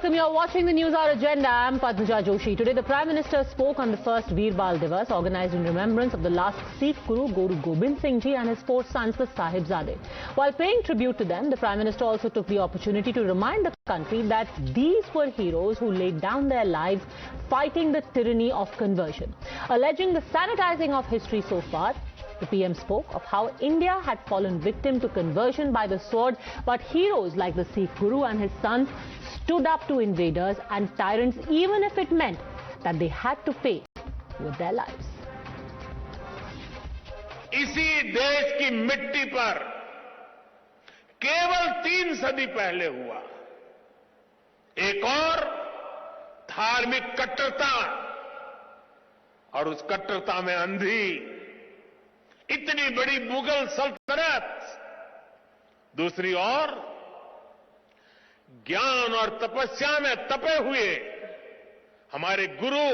welcome. You are watching the Newshour Agenda. I am Padmaja Joshi. Today, the Prime Minister spoke on the first Veer Bal Divas, organized in remembrance of the last Sikh Guru, Guru Gobind Singh Ji, and his 4 sons, the Sahibzade. While paying tribute to them, the Prime Minister also took the opportunity to remind the country that these were heroes who laid down their lives fighting the tyranny of conversion. Alleging the sanitizing of history so far, the PM spoke of how India had fallen victim to conversion by the sword, but heroes like the Sikh Guru and his sons stood up to invaders and tyrants, even if it meant that they had to pay with their lives. इसी देश की मिट्टी पर केवल 3 सदी पहले हुआ एक और धार्मिक कट्टरता, और उस कट्टरता में अंधी इतनी बड़ी मुगल सल्तनत, दूसरी ओर ज्ञान और तपस्या में तपे हुए हमारे गुरु,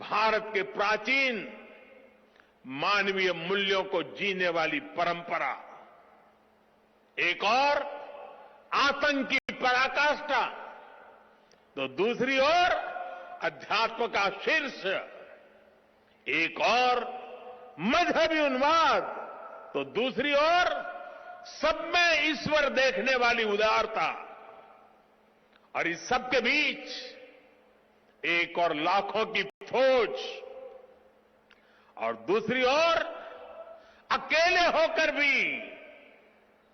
भारत के प्राचीन मानवीय मूल्यों को जीने वाली परंपरा, एक और आतंक की पराकाष्ठा, तो दूसरी ओर अध्यात्म का शीर्ष, एक और मजहबी उन्माद, तो दूसरी ओर सब में ईश्वर देखने वाली उदारता, और इस सब के बीच एक और लाखों की फौज, और दूसरी ओर अकेले होकर भी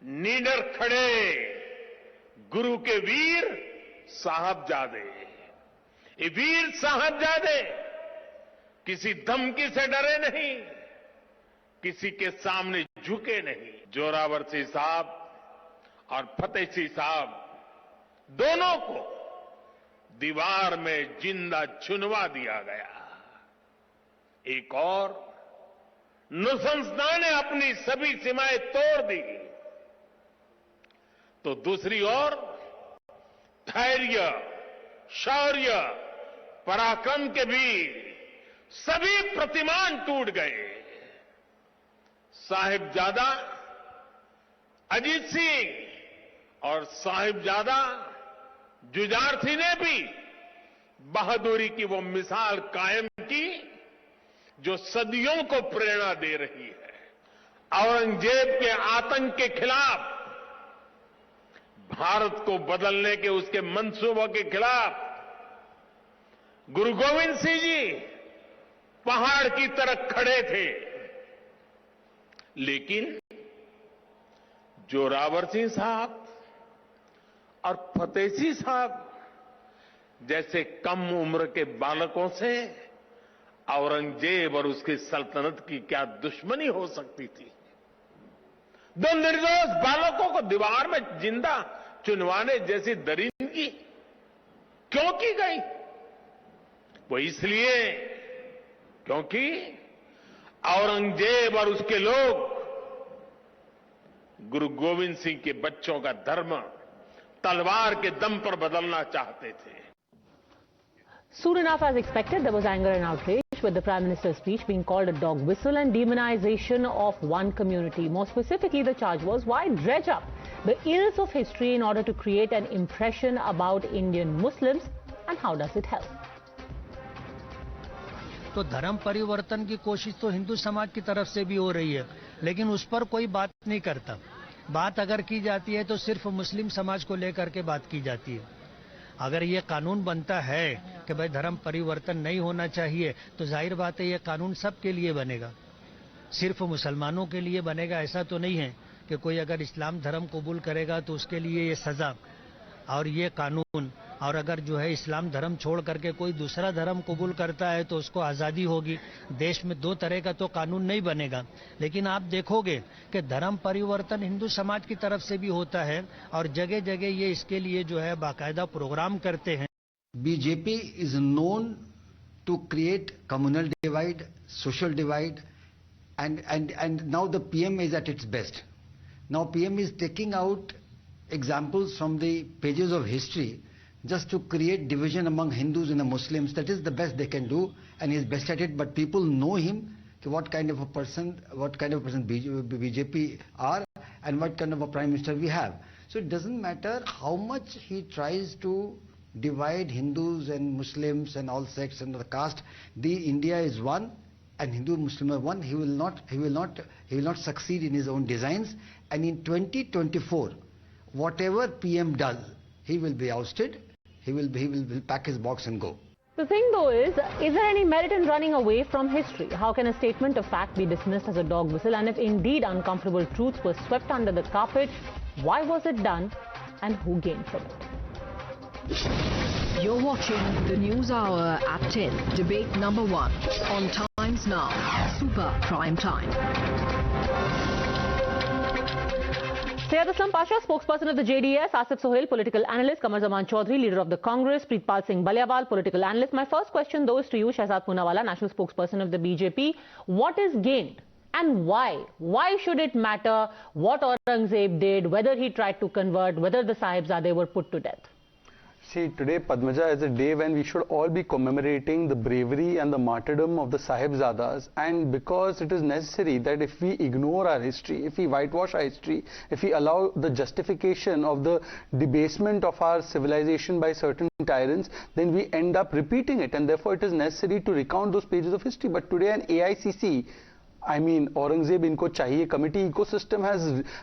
निडर खड़े गुरु के वीर साहबजादे। ये वीर साहबजादे किसी धमकी से डरे नहीं, किसी के सामने झुके नहीं। जोरावर सिंह साहब और फतेह सिंह साहब दोनों को दीवार में जिंदा चुनवा दिया गया। एक और नृशंसता ने अपनी सभी सीमाएं तोड़ दी, तो दूसरी ओर धैर्य, शौर्य, पराक्रम के वीर सभी प्रतिमान टूट गए। साहिबजादा अजीत सिंह और साहिबजादा जुझारथी ने भी बहादुरी की वो मिसाल कायम की जो सदियों को प्रेरणा दे रही है। औरंगजेब के आतंक के खिलाफ, भारत को बदलने के उसके मंसूबों के खिलाफ गुरु गोविंद सिंह जी पहाड़ की तरह खड़े थे, लेकिन जोरावर सिंह साहब और फतेह सिंह साहब जैसे कम उम्र के बालकों से औरंगजेब और उसकी सल्तनत की क्या दुश्मनी हो सकती थी। 2 निर्दोष बालकों को दीवार में जिंदा चुनवाने जैसी दरिंदगी क्यों की गई? वो इसलिए क्योंकि औरंगजेब और उसके लोग गुरु गोविंद सिंह के बच्चों का धर्म तलवार के दम पर बदलना चाहते थे। Soon enough, as expected, there was anger and outrage with the Prime Minister's speech being called a dog whistle and demonization of one community. More specifically, the charge was, why dredge up the ills of history in order to create an impression about Indian Muslims, and how does it help? तो धर्म परिवर्तन की कोशिश तो हिंदू समाज की तरफ से भी हो रही है, लेकिन उस पर कोई बात नहीं करता। बात अगर की जाती है तो सिर्फ मुस्लिम समाज को लेकर के बात की जाती है। अगर ये कानून बनता है कि भाई धर्म परिवर्तन नहीं होना चाहिए, तो जाहिर बात है ये कानून सबके लिए बनेगा, सिर्फ मुसलमानों के लिए बनेगा ऐसा तो नहीं है कि कोई अगर इस्लाम धर्म कबूल करेगा तो उसके लिए ये सजा और ये कानून, और अगर जो है इस्लाम धर्म छोड़ करके कोई दूसरा धर्म कबूल करता है तो उसको आज़ादी होगी। देश में 2 तरह का तो कानून नहीं बनेगा। लेकिन आप देखोगे कि धर्म परिवर्तन हिंदू समाज की तरफ से भी होता है और जगह जगह ये इसके लिए जो है बाकायदा प्रोग्राम करते हैं। BJP is known to create communal divide, social divide, and now the PM is at its best. Now PM is taking out examples from the pages of history just to create division among Hindus and the Muslims. That is the best they can do, and he is best at it. But people know him, what kind of a person BJP are, and what kind of a Prime Minister we have. So it doesn't matter how much he tries to divide Hindus and Muslims and all sects and the caste. The India is one, and Hindu Muslim are one. He will not succeed in his own designs. And in 2024, whatever PM does, he will be ousted. He will pack his box and go. The thing though is there any merit in running away from history? How can a statement of fact be dismissed as a dog whistle? And if indeed uncomfortable truths were swept under the carpet, why was it done and who gained from it? You're watching the News Hour at 10, debate number 1 on Times Now, Super Prime Time. Syed Aslam Pasha, spokesperson of the JDS, Asif Sohail, political analyst, Qamar Zaman Chaudhary, leader of the Congress, Preetpal Singh Baliawal, political analyst. My first question though is to you, Shehzaad Poonawalla, national spokesperson of the BJP. What is gained and why? Why should it matter what Aurangzeb did, whether he tried to convert, whether the Sahibzade were put to death? See, today Padmaja is a day when we should all be commemorating the bravery and the martyrdom of the Sahibzadas, and because it is necessary that if we ignore our history, if we whitewash our history, if we allow the justification of the debasement of our civilization by certain tyrants, then we end up repeating it, and therefore it is necessary to recount those pages of history. But today an AICC, I mean Aurangzeb inko chahiye committee ecosystem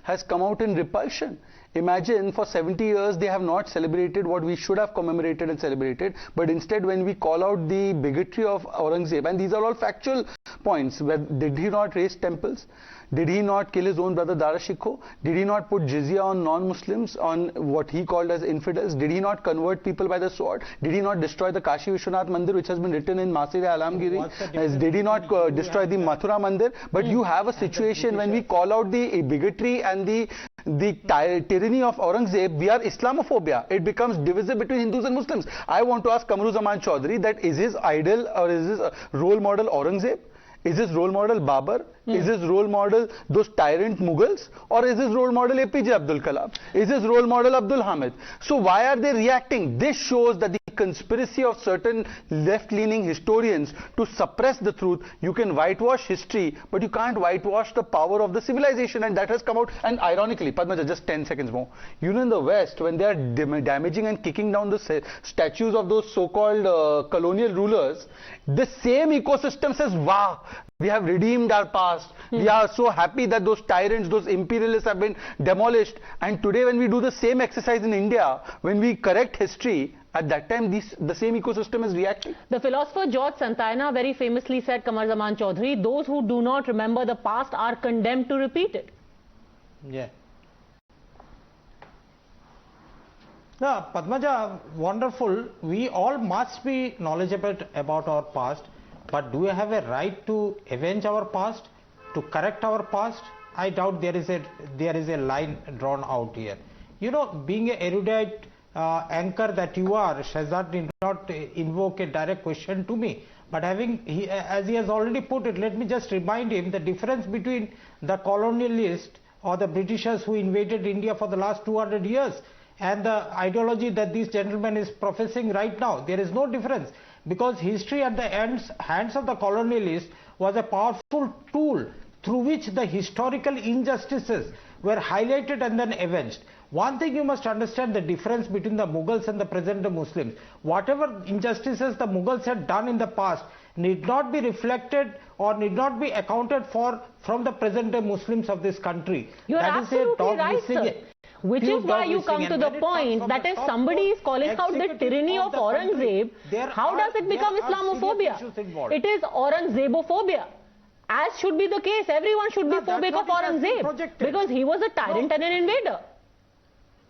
has come out in repulsion. Imagine for 70 years they have not celebrated what we should have commemorated and celebrated, but instead when we call out the bigotry of Aurangzeb, and these are all factual points, did he not raise temples? Did he not kill his own brother Dara Shikho? Did he not put jizya on non-Muslims, on what he called as infidels? Did he not convert people by the sword? Did he not destroy the Kashi Vishwanath Mandir, which has been written in Masir-e-Alamgiri? Did he not destroy the Mathura Mandir? But you have a situation when we call out the bigotry and the tyranny of Aurangzeb, we are Islamophobia. It becomes divisive between Hindus and Muslims. I want to ask Qamar Zaman Chaudhary that is his idol or is his role model Aurangzeb? Is his role model Babur? Is his role model those tyrant Mughals? Or is his role model APJ Abdul Kalam? Is his role model Abdul Hamid? So why are they reacting? This shows that the conspiracy of certain left-leaning historians to suppress the truth. You can whitewash history, but you can't whitewash the power of the civilization, and that has come out. And ironically, Padmaja, just 10 seconds more. You know, in the West, when they are damaging and kicking down the statues of those so-called colonial rulers, the same ecosystem says, wow, we have redeemed our past. We are so happy that those tyrants, those imperialists have been demolished. And today when we do the same exercise in India, when we correct history, at that time the same ecosystem is reacting. The philosopher George Santayana very famously said, Qamar Zaman Chaudhary, those who do not remember the past are condemned to repeat it. Yeah. No, Padmaja, wonderful. We all must be knowledgeable about our past. But do we have a right to avenge our past, to correct our past? I doubt there is a line drawn out here. You know, being an erudite anchor that you are, Shehzad did not invoke a direct question to me. But as he has already put it, let me just remind him the difference between the colonialist or the Britishers who invaded India for the last 200 years and the ideology that this gentleman is professing right now. There is no difference. Because history at the hands of the colonialists was a powerful tool through which the historical injustices were highlighted and then avenged. One thing you must understand, the difference between the Mughals and the present-day Muslims. Whatever injustices the Mughals had done in the past need not be reflected or need not be accounted for from the present-day Muslims of this country. You are absolutely right, sir. Which is why you come to the point that if somebody is calling out the tyranny of Aurangzeb, how does it become Islamophobia? It is Aurangzebophobia. As should be the case, everyone should be phobic of Aurangzeb because he was a tyrant and an invader.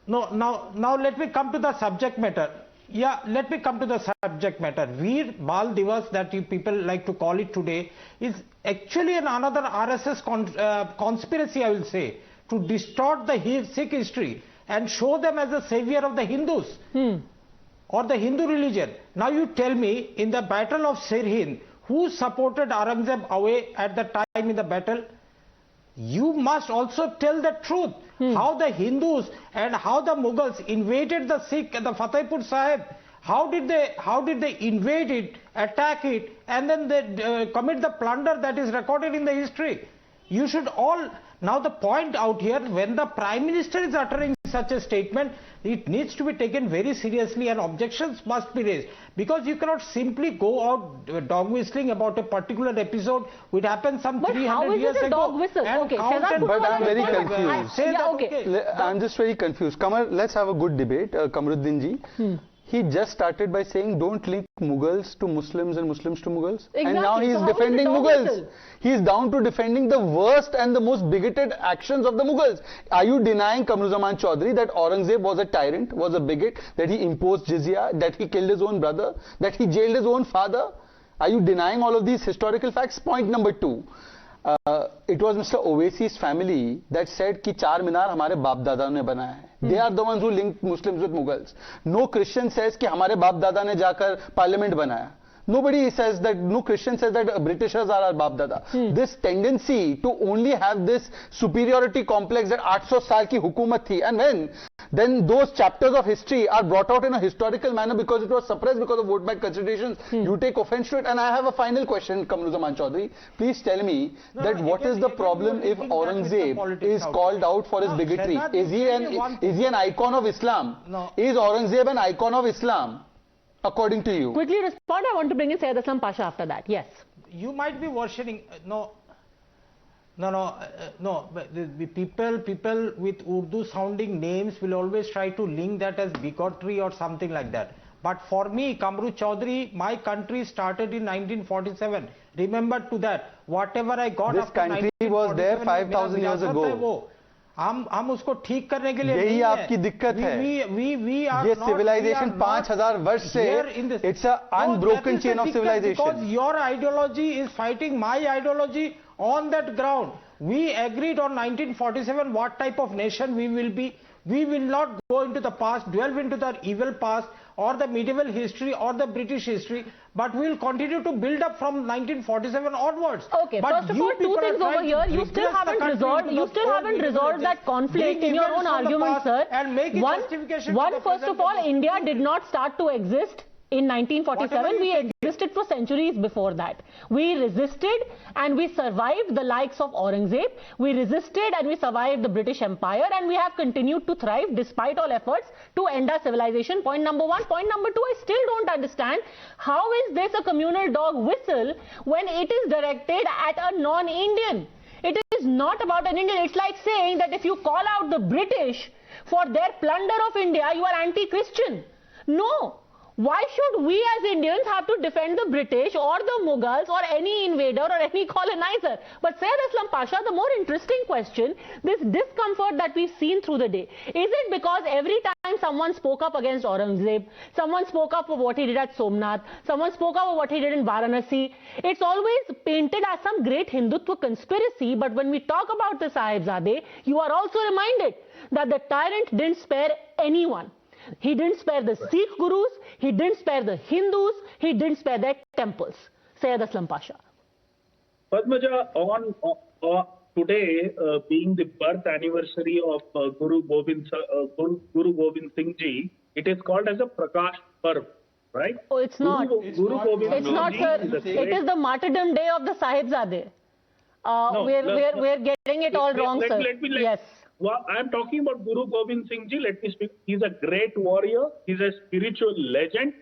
No, now let me come to the subject matter. Yeah, let me come to the subject matter. Veer Bal Divas, that you people like to call it today, is actually another RSS conspiracy, I will say, to distort the Sikh history and show them as the savior of the Hindus or the Hindu religion. Now you tell me, in the battle of Sirhind, who supported Aurangzeb away at the time in the battle? You must also tell the truth. How the Hindus and how the Mughals invaded the Sikh and the Fatehpur Sahib. How did they invade it, attack it, and then they commit the plunder that is recorded in the history? You should all... Now the point out here, when the Prime Minister is uttering such a statement, it needs to be taken very seriously and objections must be raised. Because you cannot simply go out dog whistling about a particular episode which happened some 300 years ago. But how is it a dog whistle? Okay, but I'm very confused. I'm just very confused. Kamar, let's have a good debate. Kamaruddin ji. He just started by saying don't link Mughals to Muslims and Muslims to Mughals. Exactly. And now he is defending Mughals. He is down to defending the worst and the most bigoted actions of the Mughals. Are you denying Kamruzaman Chaudhary that Aurangzeb was a tyrant, was a bigot, that he imposed jizya, that he killed his own brother, that he jailed his own father? Are you denying all of these historical facts? Point number 2. It was Mr. Owaisi's family that said कि चार मीनार हमारे बाप दादा ने बनाया है. They are the ones who linked Muslims with Mughals. No Christian says कि हमारे बाप दादा ने जाकर पार्लियामेंट बनाया. Nobody says that, no Christian says that Britishers are our Baap Dada. This tendency to only have this superiority complex that 800 saal ki hukumat thi, and then those chapters of history are brought out in a historical manner because it was suppressed because of vote bank considerations. You take offense to it. And I have a final question, Kamruzaman Chaudhary. Please tell me what is the problem if Aurangzeb is called out for his bigotry? Is he an icon of Islam? No. Is Aurangzeb an icon of Islam? According to you. Quickly respond. I want to bring in Syed Aslam Pasha after that. Yes. You might be versioning. No. The people with Urdu sounding names will always try to link that as bigotry or something like that. But for me, Kamru Chaudhary, my country started in 1947. Remember to that. Whatever I got this after country was there 5,000 years ago. हम उसको ठीक करने के लिए यही आपकी दिक्कत है. ये civilization 5,000 वर्ष से, it's a unbroken chain of civilization. Because your ideology is fighting my ideology on that ground. We agreed on 1947 what type of nation we will be. We will not go into the past, delve into the evil past or the medieval history or the British history, but we will continue to build up from 1947 onwards. Okay, but first of all, two things over here. You still haven't resolved that conflict in your own argument, sir. And make it one, first of all, India did not start to exist in 1947. We existed for centuries before that. We resisted and we survived the likes of Aurangzeb. We resisted and we survived the British Empire, and we have continued to thrive despite all efforts to end our civilization. Point number 1. Point number 2, I still don't understand how is this a communal dog whistle when it is directed at a non-Indian. It is not about an Indian. It's like saying that if you call out the British for their plunder of India, you are anti-Christian. No. Why should we as Indians have to defend the British or the Mughals or any invader or any colonizer? But Syed Aslam Pasha, the more interesting question, this discomfort that we've seen through the day, is it because every time someone spoke up against Aurangzeb, someone spoke up for what he did at Somnath, someone spoke up for what he did in Varanasi, it's always painted as some great Hindutva conspiracy, but when we talk about the Sahibzade, you are also reminded that the tyrant didn't spare anyone. He didn't spare the Sikh gurus, he didn't spare the Hindus, he didn't spare their temples. Syed Aslam Pasha. Padmaja, on today being the birth anniversary of Guru Gobind Singh Ji, it is called as a Prakash Parv, right? Oh, it's not. It's not, sir. It is the martyrdom day of the Sahibzade. We're getting it all wrong, sir. Yes. Well, I am talking about Guru Gobind Singh Ji. Let me speak. He's a great warrior. He's a spiritual legend.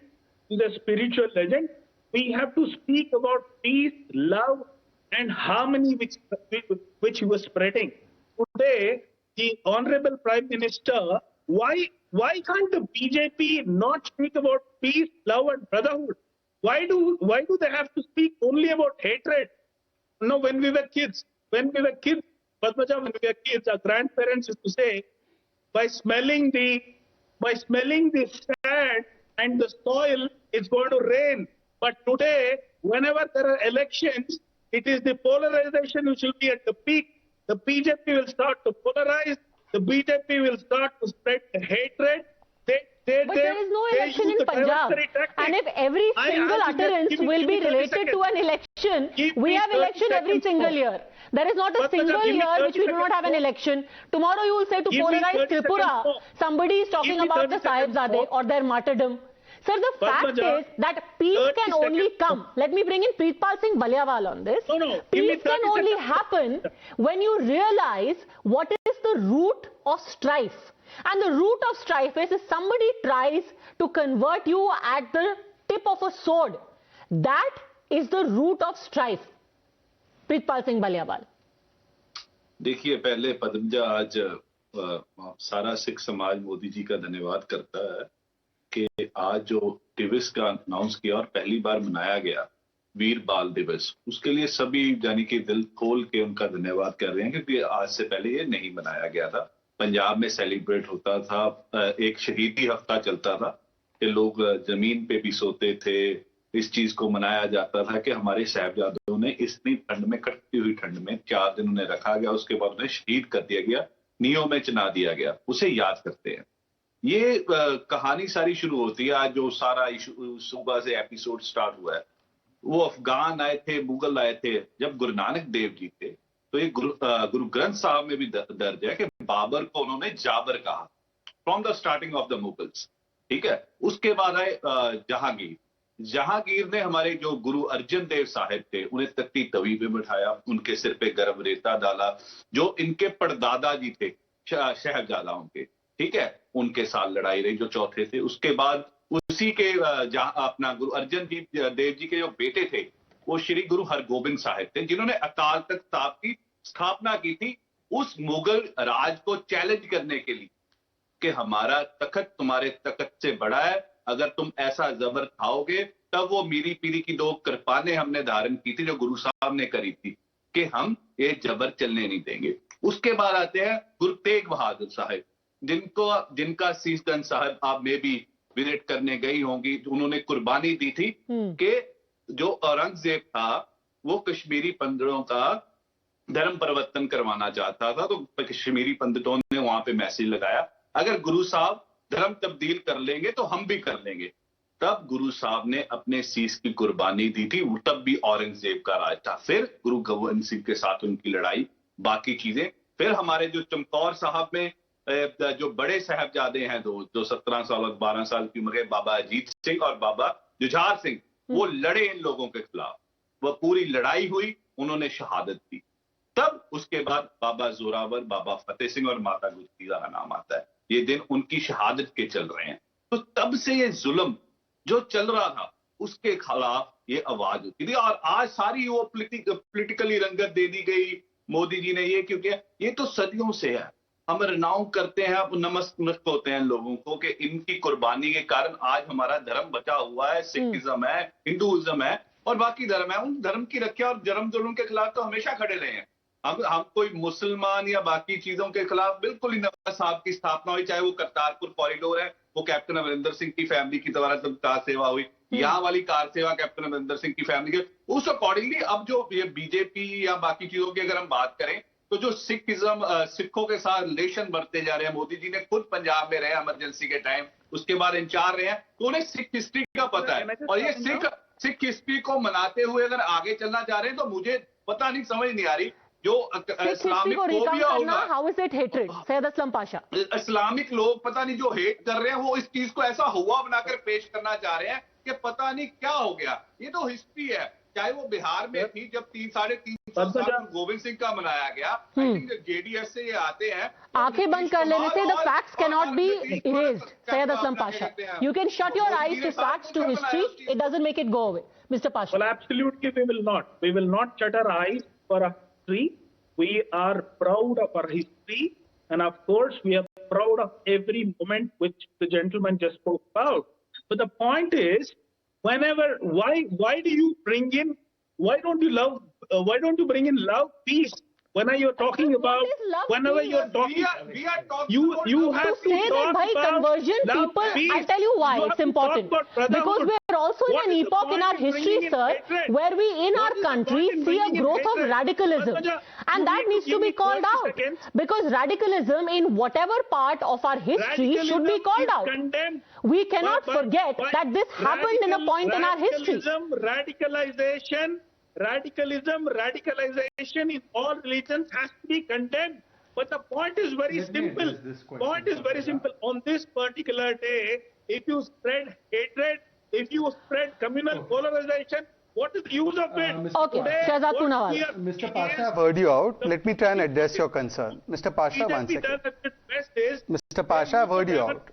We have to speak about peace, love, and harmony which he was spreading. Today, the Honorable Prime Minister, why can't the BJP not speak about peace, love, and brotherhood? Why do they have to speak only about hatred? No, when we were kids, Padmaja, when we were kids, our grandparents used to say, by smelling the sand and the soil, it's going to rain. But today, whenever there are elections, it is the polarization which will be at the peak. The BJP will start to polarize. The BJP will start to spread hatred. But there is no election in Punjab. And if every single utterance will be related to an election, we have election every single year. There is not a single year which we do not have an election. Tomorrow you will say to polarize Tripura, somebody is talking about the Sahibzade or their martyrdom. Sir, the fact is that peace can only come. Let me bring in Preetpal Singh Baliawal on this. Peace can only happen when you realize what is the root of strife. And the root of strife is if somebody tries to convert you at the tip of a sword. That is the root of strife. Pritpal Singh Baliawal. देखिए, पहले पद्मजा आज सारा सिख समाज मोदी जी का धन्यवाद करता है कि आज जो दिवस का अनाउंस किया और पहली बार मनाया गया वीर बाल दिवस, उसके लिए सभी यानी कि दिल खोल के उनका धन्यवाद कर रहे हैं, क्योंकि आज से पहले ये नहीं मनाया गया था। पंजाब में सेलिब्रेट होता था, एक शहीदी हफ्ता चलता था कि लोग जमीन पे भी सोते थे। इस चीज को मनाया जाता था कि हमारे साहिबजादों ने इतनी ठंड में, कटती हुई ठंड में 4 दिन उन्हें रखा गया, उसके बाद उन्हें शहीद कर दिया गया, नींव में चना दिया गया, उसे याद करते हैं। ये कहानी सारी शुरू होती है। आज जो सारा सुबह से एपिसोड स्टार्ट हुआ है, वो अफगान आए थे, मुगल आए थे। जब गुरु नानक देव जी थे तो ये गुरु ग्रंथ साहब में भी दर्ज है कि बाबर को उन्होंने जाबर कहा, from the starting of the Mughals. ठीक है, उसके बाद आए जहांगीर। जहांगीर ने हमारे जो गुरु अर्जन देव साहिब थे उन्हें तख्ती तवी पे बिठाया, उनके सिर पे गर्म रेता डाला। जो इनके पड़दादा जी थे शहजादाओं के, ठीक है, उनके साथ लड़ाई रही जो चौथे थे। उसके बाद उसी के अपना गुरु अर्जन देव जी के जो बेटे थे वो श्री गुरु हरगोबिंद साहिब थे, जिन्होंने अकाल तख्त साहब की स्थापना की थी उस मुगल राज को चैलेंज करने के लिए कि हमारा तख्त तुम्हारे तख्त से बड़ा है, अगर तुम ऐसा जबर खाओगे। तब वो मीरी पीरी की 2 कृपानें हमने धारण की थी जो गुरु साहब ने करी थी कि हम ये जबर चलने नहीं देंगे। उसके बाद आते हैं गुरु तेग बहादुर साहिब, जिनका सीसगंज साहब आप में भी विजिट करने गई होंगी। उन्होंने कुर्बानी दी थी कि जो औरंगजेब था वो कश्मीरी पंडितों का धर्म परिवर्तन करवाना चाहता था, तो कश्मीरी पंडितों ने वहां पे मैसेज लगाया, अगर गुरु साहब धर्म तब्दील कर लेंगे तो हम भी कर लेंगे। तब गुरु साहब ने अपने सीस की कुर्बानी दी थी। तब भी औरंगजेब का राज था। फिर गुरु गोबिंद सिंह के साथ उनकी लड़ाई, बाकी चीजें। फिर हमारे जो चमकौर साहब में जो बड़े साहबजादे हैं, जो 17 साल और 12 साल की उम्र के, बाबा अजीत सिंह और बाबा जुझार सिंह, वो लड़े इन लोगों के खिलाफ। वह पूरी लड़ाई हुई, उन्होंने शहादत दी। तब उसके बाद बाबा जोरावर, बाबा फतेह सिंह और माता गुजरी का नाम आता है। ये दिन उनकी शहादत के चल रहे हैं। तो तब से ये जुल्म जो चल रहा था उसके खिलाफ ये आवाज होती थी। और आज सारी वो पॉलिटिकली रंगत दे दी गई, मोदी जी ने ये क्यों किया, ये तो सदियों से है। हम रिनाउ करते हैं, अब नमस्कार होते हैं लोगों को कि इनकी कुर्बानी के कारण आज हमारा धर्म बचा हुआ है। सिखिज्म है, हिंदुइज्म है और बाकी धर्म है। उन धर्म की रक्षा और धर्म जुल्म के खिलाफ तो हमेशा खड़े रहे हैं। हम कोई मुसलमान या बाकी चीजों के खिलाफ बिल्कुल ही नवाज साहब की स्थापना हुई, चाहे वो करतारपुर कॉरिडोर है, वो कैप्टन अमरिंदर सिंह की फैमिली की द्वारा जब कार सेवा हुई, यहाँ वाली कार सेवा कैप्टन अमरिंदर सिंह की फैमिली के, उस अकॉर्डिंगली अब जो ये बीजेपी या बाकी चीजों की अगर हम बात करें तो जो सिखों के साथ रिलेशन बढ़ते जा रहे हैं। मोदी जी ने खुद पंजाब में रहे इमरजेंसी के टाइम, उसके बाद इंचार्ज रहे हैं, तो उन्हें सिख हिस्ट्री का पता है। और ये सिख हिस्ट्री को मनाते हुए अगर आगे चलना चाह रहे हैं तो मुझे पता नहीं, समझ नहीं आ रही जो इस्लामिक फोबिया होगा, how is it hatred? Syed Aslam Pasha, Islamic लोग पता नहीं जो हेट कर रहे हैं वो इस चीज को ऐसा हुआ बनाकर पेश करना चाह रहे हैं कि पता नहीं क्या हो गया। ये तो हिस्ट्री है, चाहे वो बिहार में थी जब 3-350 साल गोविंद सिंह का मनाया गया। आई थिंक जेडीएस से ये आते हैं। आंखें बंद कर लेने से the facts can not be erased. Syed Aslam Pasha, you can shut your eyes to facts, to history, it doesn't make it go away. Mister Pasha, well, absolutely we will not shut our eyes for our history. We are proud of our history, and of course we are proud of every moment which the gentleman just spoke about. But the point is, why do you bring in, why don't you bring in love, peace? When are you talking about, whenever peace? You're talking, we are talking you have to say talk that, bhai, about conversion love, people, peace. I'll tell you why it's important. Because we are also in an epoch in our history, sir, where we in our country see a growth of radicalism. And that needs to be called out. Because radicalism in whatever part of our history should be called out. We cannot forget that this happened in a point in our history. Radicalization in all religions has to be condemned. But the point is very simple. Point is very simple. On this particular day, if you spread hatred, if you spread communal polarization, what is the use of it? Okay, Shehzaad Poonawalla. Mr. Pasha, I've heard you out. Let me try and address your concern. Mr. Pasha, one second. Does its best this. Mr. Pasha, I've heard you out.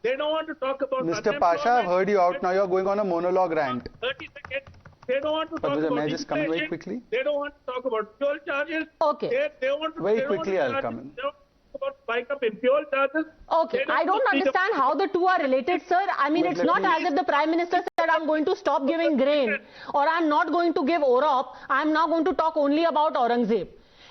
They don't want to talk about Mr. Pasha, I've heard you out. Now you're going on a monologue rant. 30 seconds. They don't want to talk Padmaja, about may I just come in very inflation. quickly? They don't want to talk about fuel charges. Okay. They want to, Very they don't quickly, want to I'll charge- come in. They don't want to talk about spike up in fuel charges. Okay, I don't understand how the two are related, sir. I mean, it's not as if the Prime Minister said, I'm going to stop giving grain or I'm not going to give OROP. I'm now going to talk only about Aurangzeb.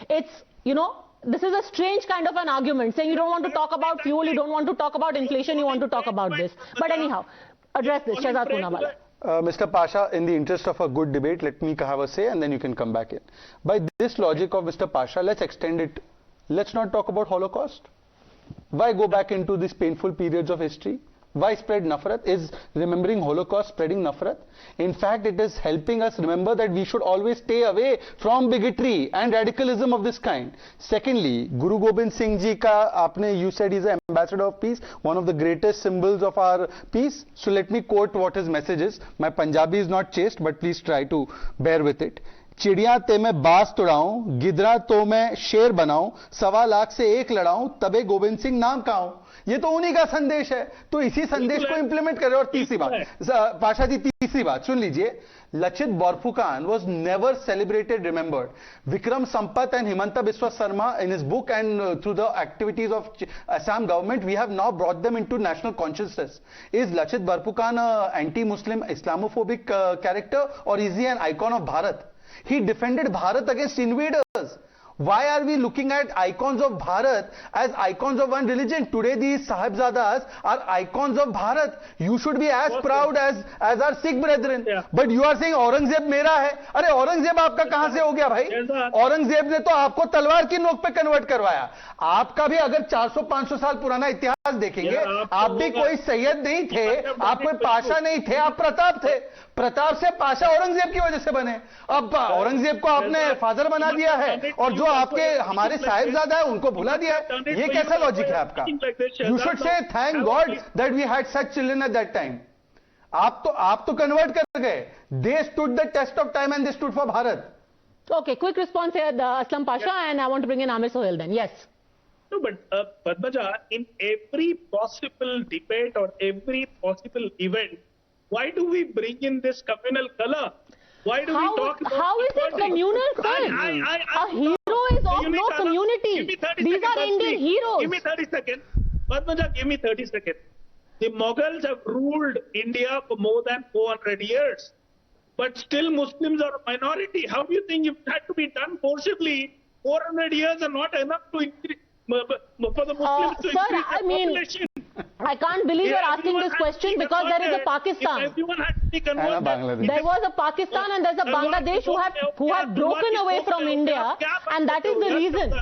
It's, you know, this is a strange kind of an argument, saying you don't want to talk about fuel, you don't want to talk about inflation, you want to talk about this. But anyhow, address this, Shehzaad Poonawalla. Mr. Pasha, in the interest of a good debate, let me have a say and then you can come back in. By this logic of Mr. Pasha, let's extend it. Let's not talk about Holocaust. Why go back into these painful periods of history? Why spread nafrat? Is remembering Holocaust spreading nafrat? In fact, it is helping us remember that we should always stay away from bigotry and radicalism of this kind. Secondly, Guru Gobind Singh Ji ka, you said he's an ambassador of peace, one of the greatest symbols of our peace. So let me quote what his message is. My Punjabi is not chaste, but please try to bear with it. चिड़िया ते मैं बास तुड़ाऊं, गिदरा तो मैं शेर बनाऊं, 1.25 लाख से एक लड़ाऊं, तबे गोविंद सिंह नाम काऊं. ये तो उन्हीं का संदेश है, तो इसी संदेश को इंप्लीमेंट करें. और तीसरी बात, पाशा जी, तीसरी बात सुन लीजिए. Lachit Borphukan was never celebrated, remembered. Vikram Sampath and Himanta Biswa Sarma in his book and through the activities of Assam government, we have now brought them into national consciousness. Is Lachit Borphukan an anti-Muslim Islamophobic character, or is he an icon of Bharat? He defended Bharat against invaders. Why are we looking at icons of Bharat as icons of one religion? Today these Sahibzadas are icons of Bharat. You should be as proud as our Sikh brethren. Yeah. But you are saying Aurangzeb मेरा है. अरे Aurangzeb आपका कहां से हो गया भाई? Aurangzeb ने तो आपको तलवार की नोक पे कन्वर्ट करवाया. आपका भी अगर 400-500 साल पुराना इतिहास देखेंगे, आप भी कोई सैयद नहीं थे, आप कोई पाशा नहीं थे, आप प्रताप थे. प्रताप से पाशा औरंगजेब की वजह से बने. अब औरंगजेब को आपने फादर बना दिया है और जो आपके हमारे साहिबजादा है उनको भुला दिया है. ये कैसा लॉजिक है आपका? You should say thank God that we had such children at that time. आप तो कन्वर्ट कर गए. They stood the test of time and they stood for Bharat. Okay, quick response here, Aslam Pasha, and I want to bring in Amir Sohail then. Yes. No, but Padmaja, in every possible debate or every possible event, why do we bring in this communal color? Why do we talk about how is it communal, sir? A hero is of no community. These are Indian heroes. Give me 30 seconds. Padmaja, give me 30 seconds. The Mughals have ruled India for more than 400 years. But still Muslims are a minority. How do you think it had to be done forcibly? 400 years are not enough to increase, for the Muslims to sir, increase I the mean, population. I can't believe you're asking this question because there is a Pakistan. If everyone had to be converted, There was a Pakistan and there's a Bangladesh who have broken away from India, and that is the reason.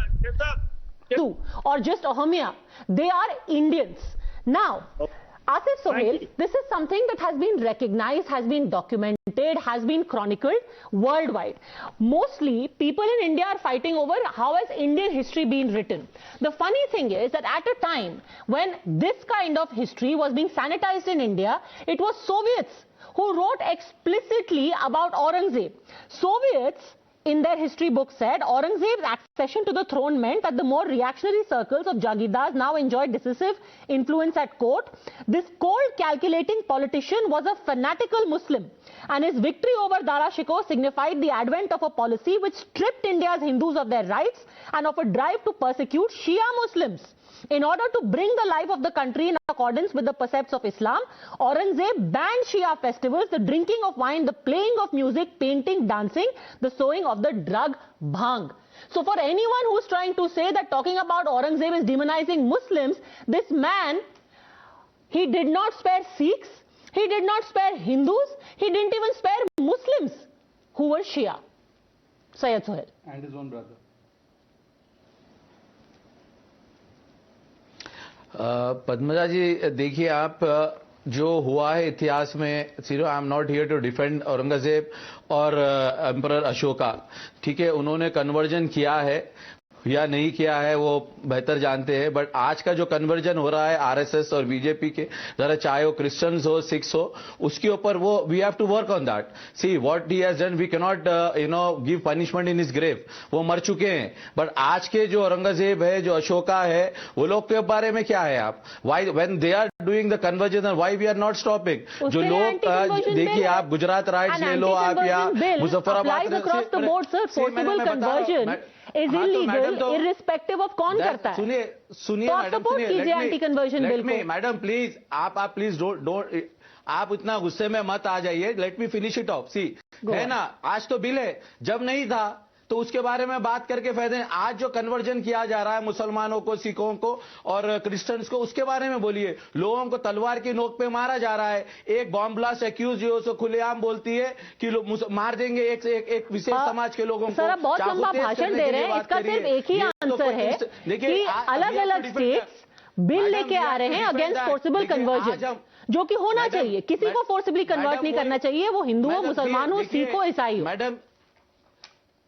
Too, or just Ahomia, they are Indians. Now, Asif Sohail, this is something that has been recognized, has been documented, has been chronicled worldwide. Mostly, people in India are fighting over how has Indian history been written. The funny thing is that at a time when this kind of history was being sanitized in India, it was Soviets who wrote explicitly about Aurangzeb. Soviets, in their history book, said Aurangzeb's accession to the throne meant that the more reactionary circles of Jagirdars now enjoyed decisive influence at court. This cold, calculating politician was a fanatical Muslim, and his victory over Dara Shikoh signified the advent of a policy which stripped India's Hindus of their rights and of a drive to persecute Shia Muslims. In order to bring the life of the country in accordance with the precepts of Islam, Aurangzeb banned Shia festivals, the drinking of wine, the playing of music, painting, dancing, the sowing of the drug bhang. So for anyone who's trying to say that talking about Aurangzeb is demonizing Muslims, this man, he did not spare Sikhs, he did not spare Hindus, he didn't even spare Muslims who were Shia. Syed Sohail. And his own brother. Padmaja ji, देखिए आप जो हुआ है इतिहास में, I am not here to defend Aurangzeb और emperor Ashoka, ठीक है, उन्होंने कन्वर्जन किया है. या नहीं किया है वो बेहतर जानते हैं, बट आज का जो कन्वर्जन हो रहा है आरएसएस और बीजेपी के, जरा चाहे वो क्रिश्चियंस हो, सिख्स हो, उसके ऊपर वो we have to work on that. See what he has done, we can not give punishment in his grave. वो मर चुके हैं, बट आज के जो औरंगजेब है, जो अशोका है, वो लोग के बारे में क्या है आप? Why when they are doing the conversion, why we are not stopping? जो लोग देखिए, आप गुजरात राइट्स ले लो, आप या Muzaffarabad is illegal irrespective of कौन करता है. सुनिए मैडम, कीजिए एंटी कन्वर्जन बिल को. मैडम प्लीज, आप प्लीज डोंट आप इतना गुस्से में मत आ जाइए. Let me finish it off. See है ना, आज तो बिल है, जब नहीं था तो उसके बारे में बात करके फायदे. आज जो कन्वर्जन किया जा रहा है मुसलमानों को, सिखों को और क्रिश्चियंस को, उसके बारे में बोलिए. लोगों को तलवार की नोक पे मारा जा रहा है. एक बॉम्ब ब्लास्ट एक्यूज जो सो खुलेआम बोलती है कि लोग मार देंगे एक विशेष समाज के लोगों को. सर, आप बहुत लंबा भाषण दे रहे हैं. इसका सिर्फ एक ही आंसर है कि अलग अलग स्टेट्स बिल लेके आ रहे हैं अगेंस्ट फोर्सिबल कन्वर्जन, जो कि होना चाहिए. किसी को फोर्सिबली कन्वर्ट नहीं करना चाहिए, वो हिंदू हो, मुसलमान हो, सिख हो, ईसाई हो. मैडम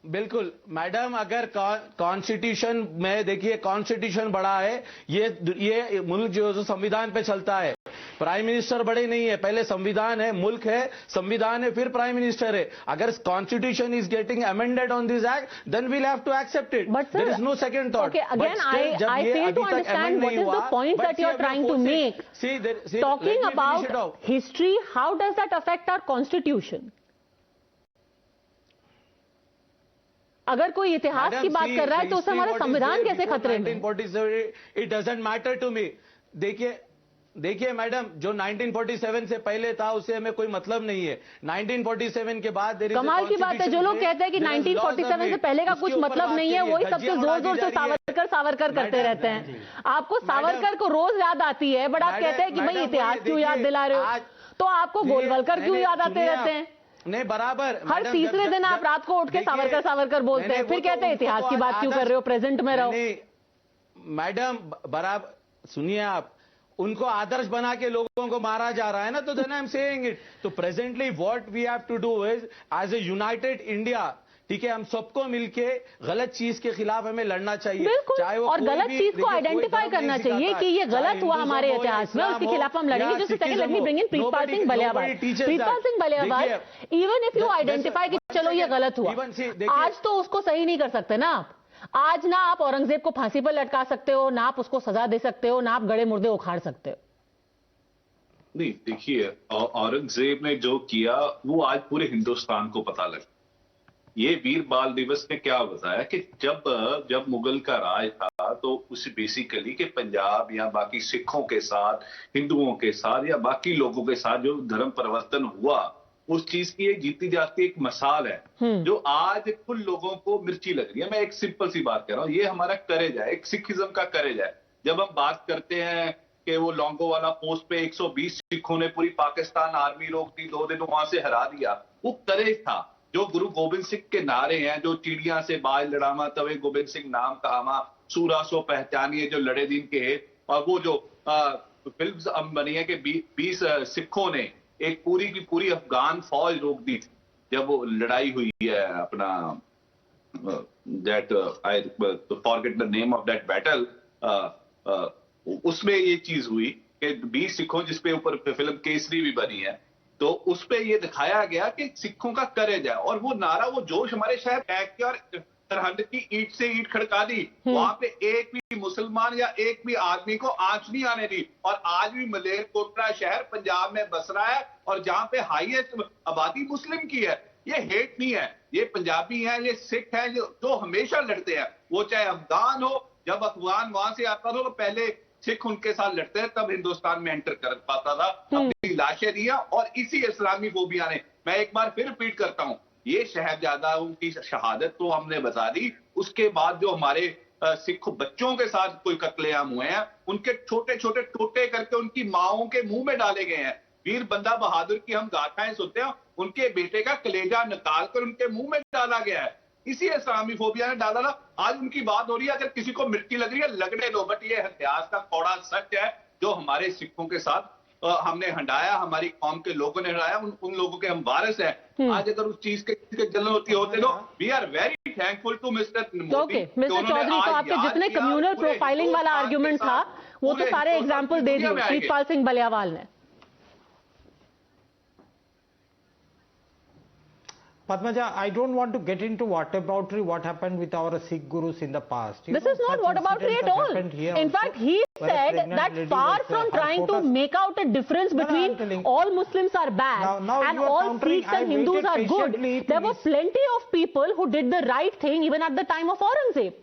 बिल्कुल मैडम, अगर कॉन्स्टिट्यूशन में देखिए, कॉन्स्टिट्यूशन बड़ा है, ये मुल्क जो संविधान पे चलता है. प्राइम मिनिस्टर बड़े नहीं है, पहले संविधान है, मुल्क है, संविधान है, फिर प्राइम मिनिस्टर है. अगर constitution is getting amended on this act, then we'll have to accept it. There is no second thought. Okay, again, I fail to understand what is the point that you are trying to make. Talking about history, how does that affect our constitution? अगर कोई इतिहास की बात कर रहा है तो उससे हमारा संविधान कैसे खतरे में? 1947 it doesn't matter to me. देखिए मैडम, जो 1947 से पहले था उससे हमें कोई मतलब नहीं है. 1947 के बाद कमाल की बात है, जो लोग कहते हैं कि 1947 से पहले का कुछ मतलब नहीं है, वही सबसे जोर जोर से सावरकर करते रहते हैं. आपको सावरकर को रोज याद आती है, बट आप कहते हैं कि भाई इतिहास क्यों याद दिला रहे हो? तो आपको गोलवलकर क्यों याद आते रहते हैं? नहीं, बराबर. हर तीसरे दिन आप रात को उठ के सावरकर बोलते हैं, फिर कहते हैं इतिहास की बात क्यों कर रहे हो, प्रेजेंट में रहो. मैडम बराबर, सुनिए, आप उनको आदर्श बना के लोगों को मारा जा रहा है ना, तो then I am saying it. तो presently what we have to do is, as a united India, ठीक है, हम सबको मिलके गलत चीज के खिलाफ हमें लड़ना चाहिए. चाहे वो और गलत चीज को आइडेंटिफाई करना चाहिए कि ये गलत हुआ हमारे इतिहास में, उसके खिलाफ हम लड़ेंगे. जैसे second, let me bring in Pritpal Singh Baliyabad. Even if you identify कि चलो ये गलत हुआ, आज तो उसको सही नहीं कर सकते ना आप. आज ना आप औरंगजेब को फांसी पर लटका सकते हो, ना आप उसको सजा दे सकते हो, ना आप गड़े मुर्दे उखाड़ सकते हो. नहीं, देखिए, औरंगजेब ने जो किया वो आज पूरे हिंदुस्तान को पता लगा. ये वीर बाल दिवस ने क्या बताया कि जब मुगल का राज था तो उसे बेसिकली कि पंजाब या बाकी सिखों के साथ, हिंदुओं के साथ या बाकी लोगों के साथ जो धर्म परिवर्तन हुआ, उस चीज की एक जीती जाती एक मिसाल है जो आज कुल लोगों को मिर्ची लग रही है. मैं एक सिंपल सी बात कह रहा हूं, ये हमारा करेज है, एक सिखिज्म का करेज है. जब हम बात करते हैं कि वो लोंगो वाला पोस्ट पे 120 सिखों ने पूरी पाकिस्तान आर्मी रोक दी, 2 दिन वहां से हरा दिया, वो करेज था. जो गुरु गोबिंद सिंह के नारे हैं, जो चिड़िया से बाज लड़ावा तवे गोबिंद सिंह नाम कहावा, सूरा सो पहचानिए जो लड़े दिन के है. और वो जो फिल्म बनी है कि 20 सिखों ने एक पूरी की पूरी अफगान फौज रोक दी थी जब वो लड़ाई हुई है अपना that I forget the name of that battle. उसमें ये चीज हुई कि 20 सिखों, जिसपे ऊपर फिल्म केसरी भी बनी है, तो उस पे ये दिखाया गया कि सिखों का करेज है. और वो नारा, वो जोश हमारे शहर फेंक के और सरहद की ईंट से ईंट खड़का दी. वहां पे एक भी मुसलमान या एक भी आदमी को आंच नहीं आने दी. और आज भी मलेरकोटला शहर पंजाब में बस रहा है और जहां पे हाईएस्ट आबादी मुस्लिम की है. ये हेट नहीं है, ये पंजाबी हैं, ये सिख हैं जो हमेशा लड़ते हैं. वो चाहे अफगान हो, जब अफगान वहां से आता था तो पहले सिख उनके साथ लड़ते हैं, तब हिंदुस्तान में एंटर कर पाता था, अपनी लाशें दिया. और इसी इस्लामी फोबिया ने, मैं एक बार फिर रिपीट करता हूं, ये शहजादा उनकी शहादत तो हमने बता दी, उसके बाद जो हमारे सिख बच्चों के साथ कोई कत्लेआम हुए हैं, उनके छोटे छोटे टोटे करके उनकी माओं के मुंह में डाले गए हैं. वीर बंदा बहादुर की हम गाथाएं सुनते हैं, उनके बेटे का कलेजा निकाल कर उनके मुंह में डाला गया है. इसी इस्लामी फोबिया ने डाला ना. आज उनकी बात हो रही है, अगर किसी को मिर्ची लग रही है लगने दो, बट ये इतिहास का कौड़ा सच है जो हमारे सिखों के साथ हमने हटाया, हमारी कौम के लोगों ने हटाया, उन लोगों के हम वारिस हैं। आज अगर उस चीज के जलन होती होते तो we are very thankful to mister Modi. Mister Chaudhary, तो आपके जितने कम्युनल प्रोफाइलिंग वाला आर्ग्यूमेंट था वो तो सारे एग्जाम्पल दे दिए प्रीतपाल सिंह बलियावाल ने। Padmaja, I don't want to get into whataboutery, what happened with our Sikh gurus in the past. This is not whataboutery at all. In fact, he said that far from trying to make out a difference between all Muslims are bad and all Sikhs and Hindus are good, there were plenty of people who did the right thing even at the time of Aurangzeb.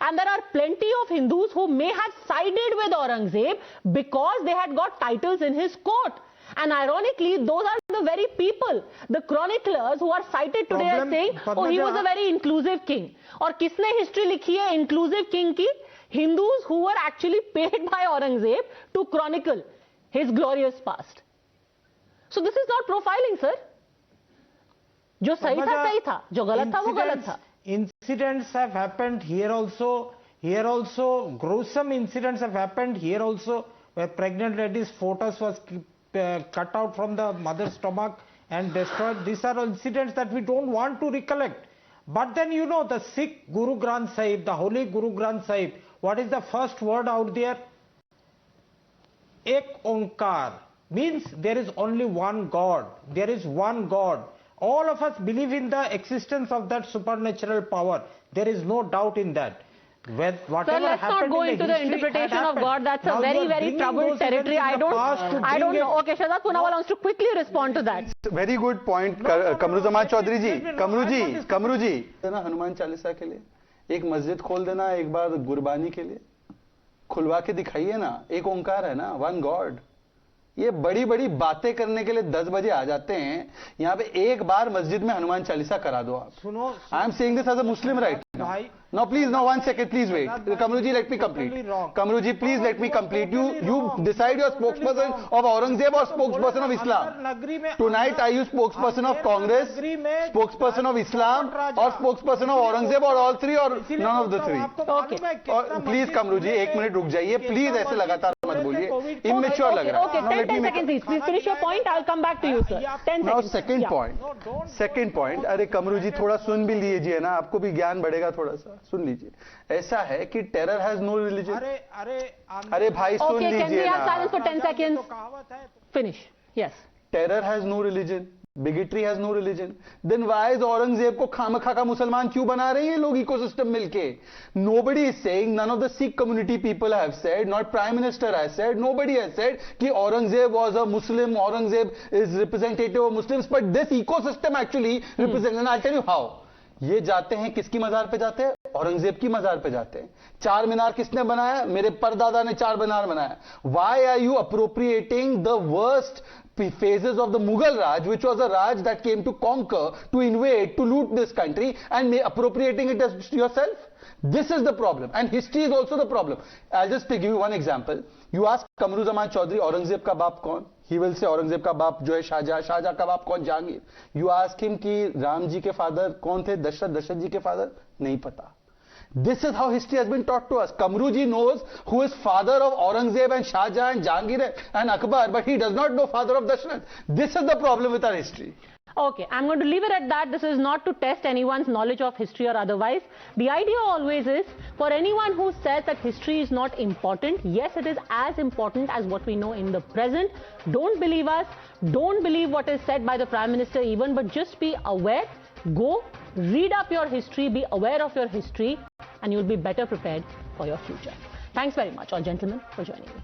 And there are plenty of Hindus who may have sided with Aurangzeb because they had got titles in his court. And ironically, those are the very people, the chroniclers who are cited today as saying, oh, he was a very inclusive king. और किसने history लिखी है inclusive king की? Hindus who were actually paid by Aurangzeb to chronicle his glorious past. So this is not profiling, sir. जो सही था सही था, जो गलत था वो गलत था. Incidents have happened here also. Here also, gruesome incidents have happened here also, where pregnant ladies' photos was cut out from the mother's stomach and destroyed. These are incidents that we don't want to recollect. But then you know the Sikh Guru Granth Sahib, the holy Guru Granth Sahib, what is the first word out there? Ek Onkar, means there is only one God. There is one God. All of us believe in the existence of that supernatural power. There is no doubt in that. Whatever so let's not go into the interpretation of God. That's a very, very troubled territory. I don't know. Okay, Shehzaad Poonawalla wants to quickly respond to that. Very good point, Kamru Zaman Chaudhary ji. Kamru ji. Hanuman Chalisa के लिए एक मस्जिद खोल देना, एक बार गुरबानी के लिए खुलवा के दिखाइए ना. एक ओंकार है ना, वन गॉड. ये बड़ी बड़ी बातें करने के लिए 10 बजे आ जाते हैं. यहाँ पे एक बार मस्जिद में हनुमान चालीसा करा दो आप. सुनो, I am saying this as a Muslim right. No, please, no, 1 second, please wait. Kamruji, let me complete. Kamruji, please let me complete. You decide your spokesperson of Aurangzeb or spokesperson of Islam. Tonight, are you spokesperson of Congress, spokesperson of Islam, or spokesperson of Aurangzeb, or all three, or none of the three? Okay. Please, Kamruji, 1 minute रुक जाइए. Please ऐसे लगातार मत बोलिए. Immature लग रहा है. Okay, 10 seconds, please. Please finish your point. I'll come back to you, sir. 10 seconds. Now, second point. अरे कमरूजी थोड़ा सुन भी लीजिए ना, आपको भी ज्ञान बढ़ेगा थोड़ा सा. सुन लीजिए. ऐसा है कि टेरर हैज नो रिलीजन. अरे भाई सुन लीजिए ना. Silence for 10 seconds. Finish. Yes. Terror has no religion. Bigotry has no religion. Then why is Aurangzeb को खामखा का मुसलमान क्यों बना रहे हैं लोग इकोसिस्टम मिलके? Nobody is saying, none of the Sikh community people have said, not Prime Minister has said, nobody has said कि Aurangzeb was a Muslim, Aurangzeb is representative of Muslims, but this ecosystem actually represents, and I'll tell you how. ये जाते हैं किसकी मजार पे जाते हैं? औरंगजेब की मजार पे जाते हैं. चार मीनार किसने बनाया? मेरे परदादा ने चार मीनार बनाया. Why are you appropriating the worst phases of the Mughal Raj, which was a Raj that came to conquer, to invade, to loot this country, and appropriating it as yourself? This is the problem, and history is also the problem. I'll just give you one example. You ask Kamru Zaman Chaudhary, Aurangzeb का बाप कौन? He will say Aurangzeb का बाप जो है शाहजहां. शाहजहां का बाप कौन? जहांगीर. You ask him कि राम जी के फादर कौन थे? दशरथ जी के फादर? नहीं पता. This is how history has been taught to us. Kamruji knows who is father of Aurangzeb and Shahjahan and Jahangir and Akbar, but he does not know father of Dashrath. This is the problem with our history. Okay, I'm going to leave it at that. This is not to test anyone's knowledge of history or otherwise. The idea always is, for anyone who says that history is not important, yes, it is as important as what we know in the present. Don't believe us. Don't believe what is said by the Prime Minister even, but just be aware. Go, read up your history, be aware of your history, and you'll be better prepared for your future. Thanks very much, all gentlemen, for joining me.